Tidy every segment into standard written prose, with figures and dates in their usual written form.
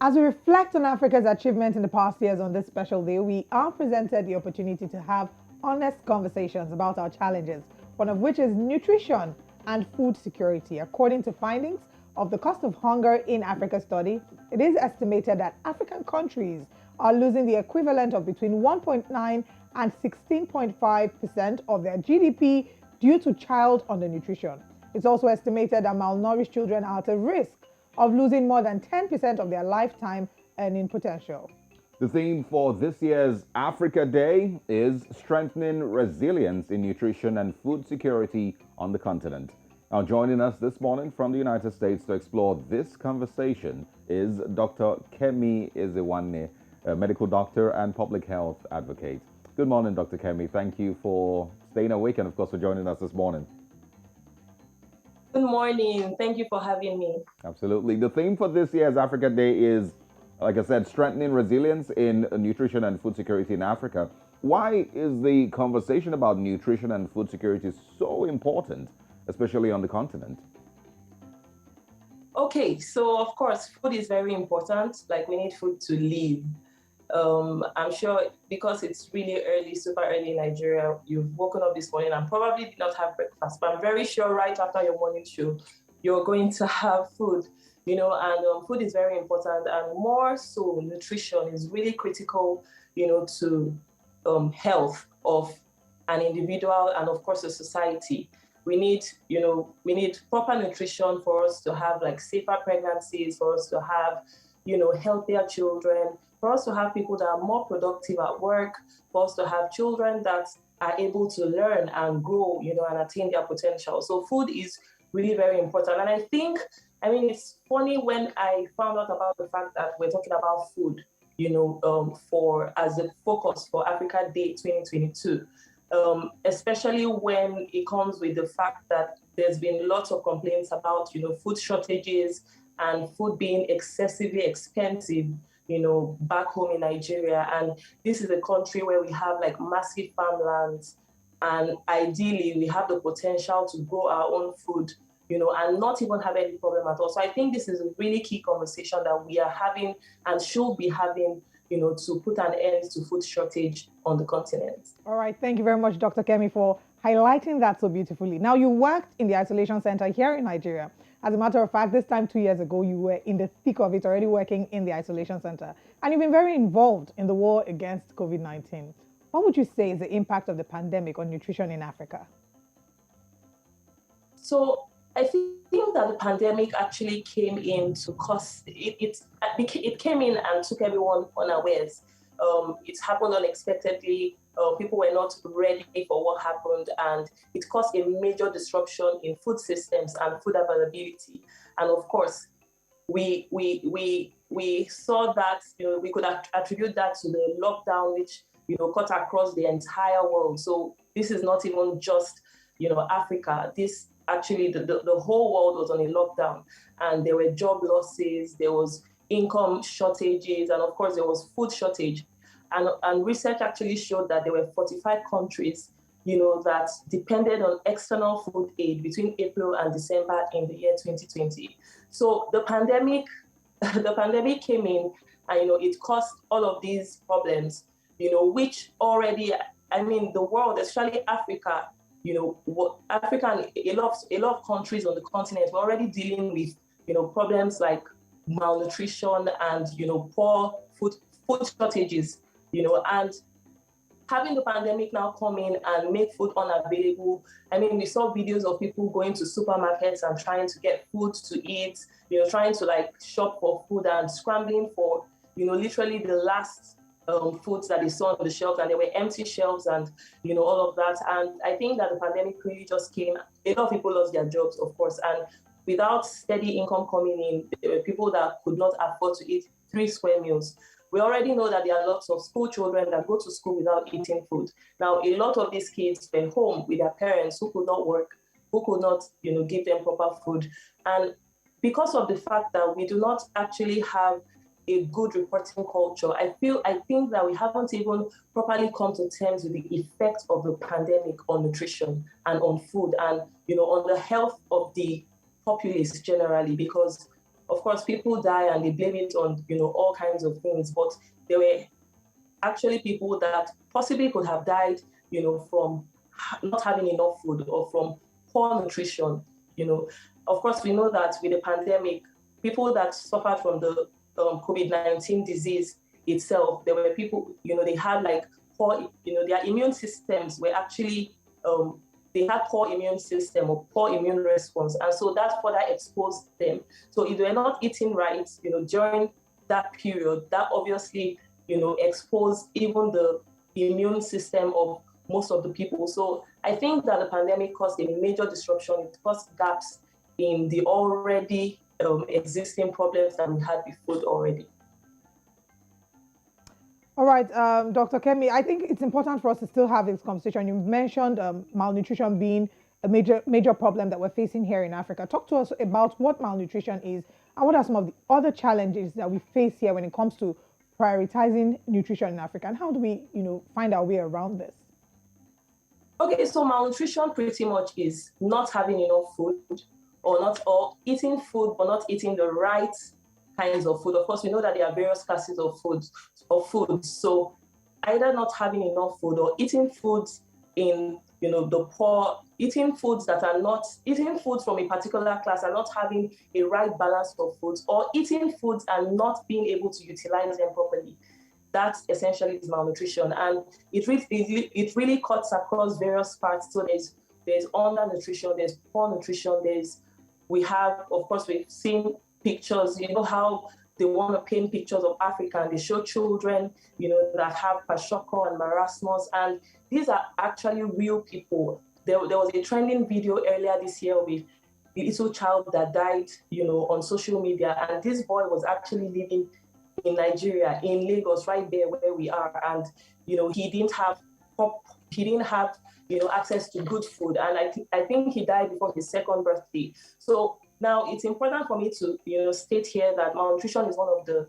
As we reflect on Africa's achievements in the past years on this special day, we are presented the opportunity to have honest conversations about our challenges, one of which is nutrition and food security. According to findings of the Cost of Hunger in Africa study, it is estimated that African countries are losing the equivalent of between 1.9 and 16.5% of their GDP due to child undernutrition. It's also estimated that malnourished children are at a risk of losing more than 10% of their lifetime earning potential. The theme for this year's Africa Day is strengthening resilience in nutrition and food security on the continent. Now, joining us this morning from the United States to explore this conversation is Dr. Kemi Ezewanne, a medical doctor and public health advocate. Good morning, Dr. Kemi. Thank you for staying awake and, of course, for joining us this morning. Good morning. Thank you for having me. Absolutely. The theme for this year's Africa Day is, like I said, strengthening resilience in nutrition and food security in Africa. Why is the conversation about nutrition and food security so important, especially on the continent? Okay, so of course, food is very important. Like we need food to live. I'm sure because it's really early, super early in Nigeria, you've woken up this morning and probably did not have breakfast, but I'm very sure right after your morning show, you're going to have food, and food is very important, and more so nutrition is really critical, to health of an individual and of course a society. We need proper nutrition for us to have like safer pregnancies, for us to have, healthier children, for us to have people that are more productive at work, for us to have children that are able to learn and grow, and attain their potential. So food is really very important. And it's funny when I found out about the fact that we're talking about food, for as a focus for Africa Day 2022. Especially when it comes with the fact that there's been lots of complaints about, food shortages and food being excessively expensive, back home in Nigeria. And this is a country where we have like massive farmlands, and ideally we have the potential to grow our own food, and not even have any problem at all. So I think this is a really key conversation that we are having and should be having, to put an end to food shortage on the continent. All right, thank you very much, Dr. Kemi, for highlighting that so beautifully. Now, you worked in the isolation center here in Nigeria. As a matter of fact, this time 2 years ago, you were in the thick of it, already working in the isolation center. And you've been very involved in the war against COVID-19. What would you say is the impact of the pandemic on nutrition in Africa? So I think that the pandemic actually came in to cause it came in and took everyone unawares. It happened unexpectedly. People were not ready for what happened, and it caused a major disruption in food systems and food availability. And of course, we saw that, we could attribute that to the lockdown, which cut across the entire world. So this is not even just Africa. This actually the whole world was on a lockdown, and there were job losses, there was income shortages, and of course there was food shortage. And research actually showed that there were 45 countries, that depended on external food aid between April and December in the year 2020. So the pandemic, the pandemic came in, and it caused all of these problems, which already, the world, especially Africa, Africa and a lot of countries on the continent were already dealing with, problems like malnutrition and, poor food shortages, and having the pandemic now come in and make food unavailable. We saw videos of people going to supermarkets and trying to get food to eat, trying to like shop for food and scrambling for, literally the last foods that they saw on the shelves, and there were empty shelves and, all of that. And I think that the pandemic really just came, a lot of people lost their jobs, of course, and without steady income coming in, there were people that could not afford to eat 3 square meals. We already know that there are lots of school children that go to school without eating food. Now, a lot of these kids were home with their parents who could not work, who could not, give them proper food. And because of the fact that we do not actually have a good reporting culture, I think that we haven't even properly come to terms with the effect of the pandemic on nutrition and on food and, on the health of the populace generally, because of course, people die and they blame it on, all kinds of things, but there were actually people that possibly could have died, from not having enough food or from poor nutrition. Of course, we know that with the pandemic, people that suffered from the COVID-19 disease itself, there were people, they had like poor, their immune systems were actually, they had poor immune system or poor immune response. And so that further exposed them. So if they were not eating right, during that period, that obviously, exposed even the immune system of most of the people. So I think that the pandemic caused a major disruption. It caused gaps in the already existing problems that we had with food already. All right, Dr. Kemi, I think it's important for us to still have this conversation. You mentioned malnutrition being a major problem that we're facing here in Africa. Talk to us about what malnutrition is and what are some of the other challenges that we face here when it comes to prioritizing nutrition in Africa, and how do we, find our way around this? Okay, so malnutrition pretty much is not having enough food or eating food but not eating the right kinds of food. Of course, we know that there are various classes of foods. So either not having enough food or eating foods in the poor, eating foods that are not eating foods from a particular class and not having a right balance of foods, or eating foods and not being able to utilize them properly. That essentially is malnutrition, and it really cuts across various parts. So there's undernutrition, there's poor nutrition, we've seen pictures, how they want to paint pictures of Africa and they show children, that have kwashiorkor and marasmus, and these are actually real people. There was a trending video earlier this year with a little child that died, on social media, and this boy was actually living in Nigeria, in Lagos, right there where we are, and he didn't have access to good food, and I think he died before his second birthday. So now it's important for me to state here that malnutrition is one of the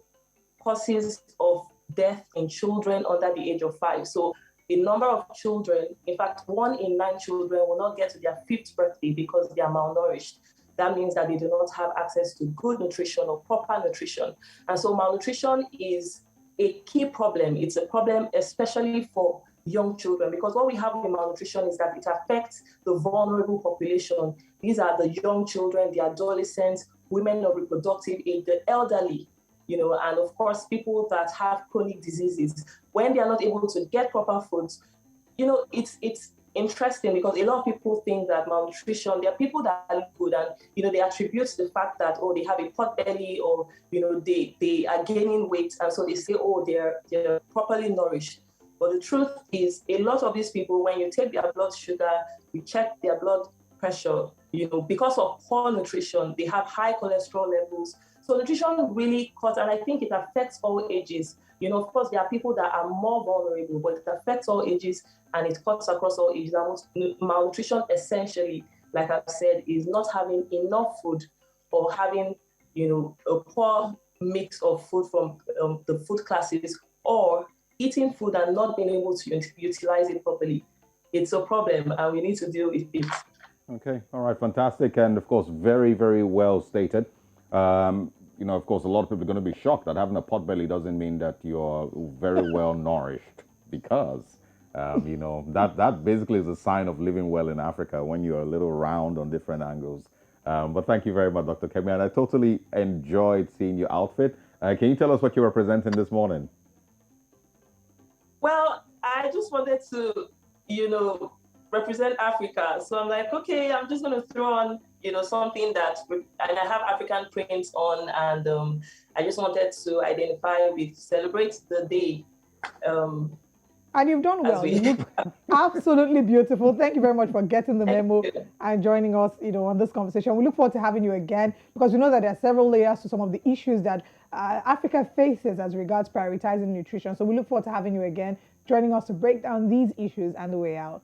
causes of death in children under the age of 5. So a number of children, in fact, 1 in 9 children will not get to their 5th birthday because they are malnourished. That means that they do not have access to good nutrition or proper nutrition. And so malnutrition is a key problem. It's a problem especially for young children, because what we have with malnutrition is that it affects the vulnerable population. These are the young children, the adolescents, women of reproductive age, the elderly, and of course, people that have chronic diseases. When they are not able to get proper foods, it's interesting because a lot of people think that malnutrition, there are people that are good and, they attribute the fact that, they have a pot belly or, they are gaining weight. And so they say, they're properly nourished. But the truth is, a lot of these people, when you take their blood sugar, you check their blood pressure, because of poor nutrition, they have high cholesterol levels. So nutrition really cuts, and I think it affects all ages. Of course, there are people that are more vulnerable, but it affects all ages and it cuts across all ages. And malnutrition, essentially, like I've said, is not having enough food or having, a poor mix of food from the food classes, or eating food and not being able to utilize it properly. It's a problem and we need to deal with it. Okay, all right, fantastic. And of course, very, very well stated. Of course, a lot of people are going to be shocked that having a pot belly doesn't mean that you're very well nourished, because, that basically is a sign of living well in Africa when you're a little round on different angles. But thank you very much, Dr. Kemi. And I totally enjoyed seeing your outfit. Can you tell us what you're representing this morning? Well, I just wanted to, represent Africa. So I'm like, okay, I'm just going to throw on, something and I have African prints on, and I just wanted to celebrate the day. And you've done well. You look absolutely beautiful. Thank you very much for getting the memo and joining us, on this conversation. We look forward to having you again, because we know that there are several layers to some of the issues that Africa faces as regards prioritizing nutrition. So we look forward to having you again, joining us to break down these issues and the way out.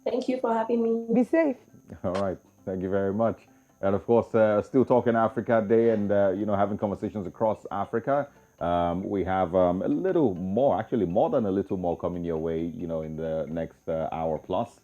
Thank you for having me. Be safe. All right. Thank you very much. And of course, still talking Africa Day and, having conversations across Africa. We have a little more, actually more than a little more coming your way, in the next hour plus.